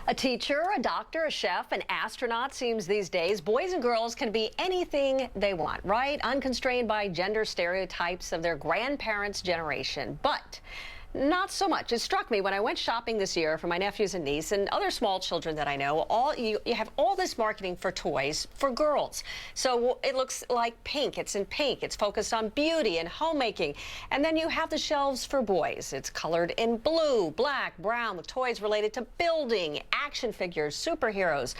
A teacher, a doctor, a chef, an astronaut. Seems these days boys and girls can be anything they want, right? Unconstrained by gender stereotypes of their grandparents' generation. But not so much. It struck me when I went shopping this year for my nephews and niece and other small children that I know. You have all this marketing for toys for girls. So it looks like pink. It's in pink. It's focused on beauty and homemaking. And then you have the shelves for boys. It's colored in blue, black, brown with toys related to building, action figures, superheroes.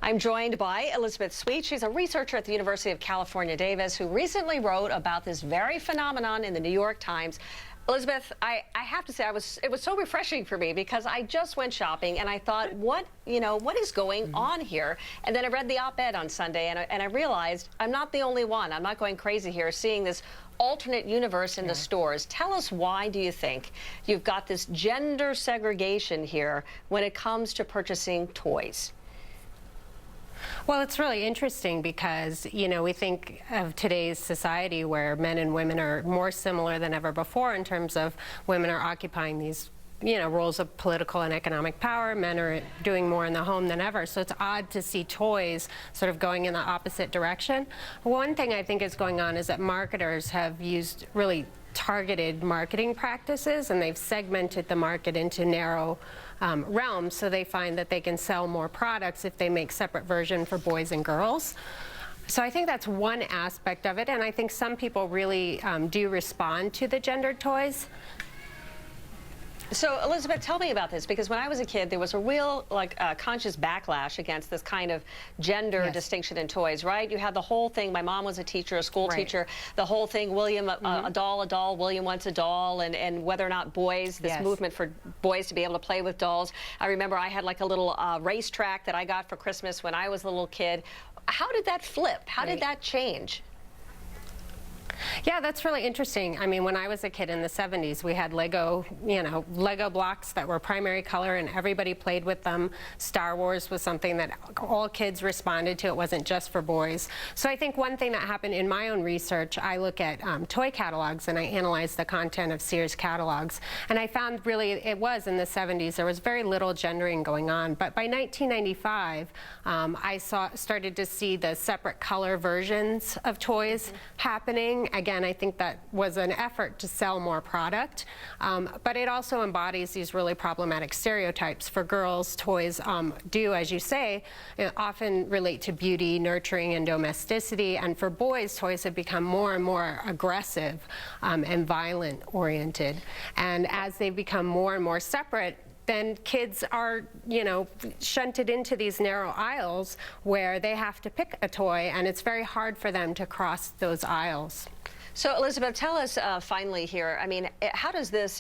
I'm joined by Elizabeth Sweet. She's a researcher at the University of California, Davis, who recently wrote about this very phenomenon in the New York Times. Elizabeth, I have to say it was so refreshing for me because I just went shopping and I thought, what is going on here? And then I read the op-ed on Sunday and I realized I'm not the only one. I'm not going crazy here seeing this alternate universe in the stores. Tell us, why do you think you've got this gender segregation here when it comes to purchasing toys? Well, it's really interesting because, we think of today's society where men and women are more similar than ever before in terms of women are occupying these, roles of political and economic power. Men are doing more in the home than ever. So it's odd to see toys sort of going in the opposite direction. One thing I think is going on is that marketers have used really targeted marketing practices, and they've segmented the market into narrow realms, so they find that they can sell more products if they make separate version for boys and girls. So I think that's one aspect of it, and I think some people really do respond to the gendered toys. So, Elizabeth, tell me about this, because when I was a kid, there was a real, conscious backlash against this kind of gender distinction in toys, right? You had the whole thing. My mom was a teacher, a school teacher. The whole thing, William, a doll, William wants a doll, and whether or not boys, this movement for boys to be able to play with dolls. I remember I had like a little racetrack that I got for Christmas when I was a little kid. How did that flip? How did that change? Yeah, that's really interesting. I mean, when I was a kid in the 70s, we had Lego, Lego blocks that were primary color and everybody played with them. Star Wars was something that all kids responded to. It wasn't just for boys. So I think one thing that happened in my own research, I look at toy catalogs and I analyze the content of Sears catalogs. And I found really it was in the 70s, there was very little gendering going on. But by 1995, I started to see the separate color versions of toys happening. Again, I think that was an effort to sell more product, but it also embodies these really problematic stereotypes. For girls, toys do, as you say, often relate to beauty, nurturing, and domesticity, and for boys, toys have become more and more aggressive and violent-oriented. And as they become more and more separate, then kids are, shunted into these narrow aisles where they have to pick a toy, and it's very hard for them to cross those aisles. So, Elizabeth, tell us finally here, I mean, how does this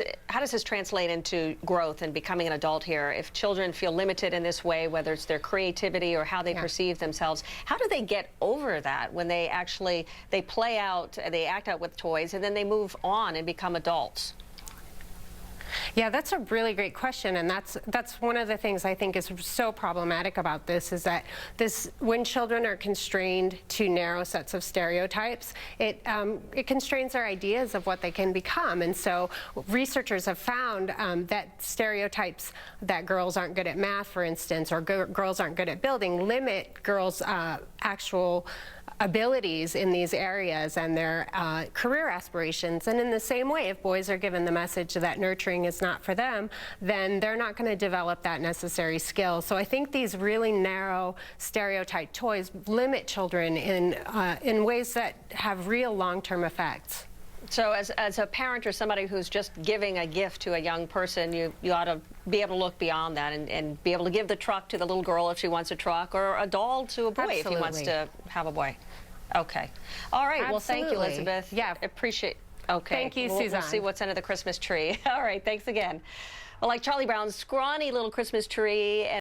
translate into growth and becoming an adult here? If children feel limited in this way, whether it's their creativity or how they perceive themselves, how do they get over that when they actually, they act out with toys, and then they move on and become adults? Yeah, that's a really great question, and that's one of the things I think is so problematic about this, is that when children are constrained to narrow sets of stereotypes, it constrains their ideas of what they can become. And so researchers have found that stereotypes that girls aren't good at math, for instance, or girls aren't good at building, limit girls' actual abilities in these areas and their career aspirations. And in the same way, if boys are given the message that nurturing is not for them, then they're not going to develop that necessary skill. So I think these really narrow stereotype toys limit children in ways that have real long-term effects. So as a parent or somebody who's just giving a gift to a young person, you ought to be able to look beyond that and be able to give the truck to the little girl if she wants a truck, or a doll to a boy if he wants to have a boy. Okay. All right. Well, thank you, Elizabeth. Yeah. Appreciate. Okay. Thank you, We'll Suzanne. see what's under the Christmas tree. All right. Thanks again. Well, like Charlie Brown's scrawny little Christmas tree.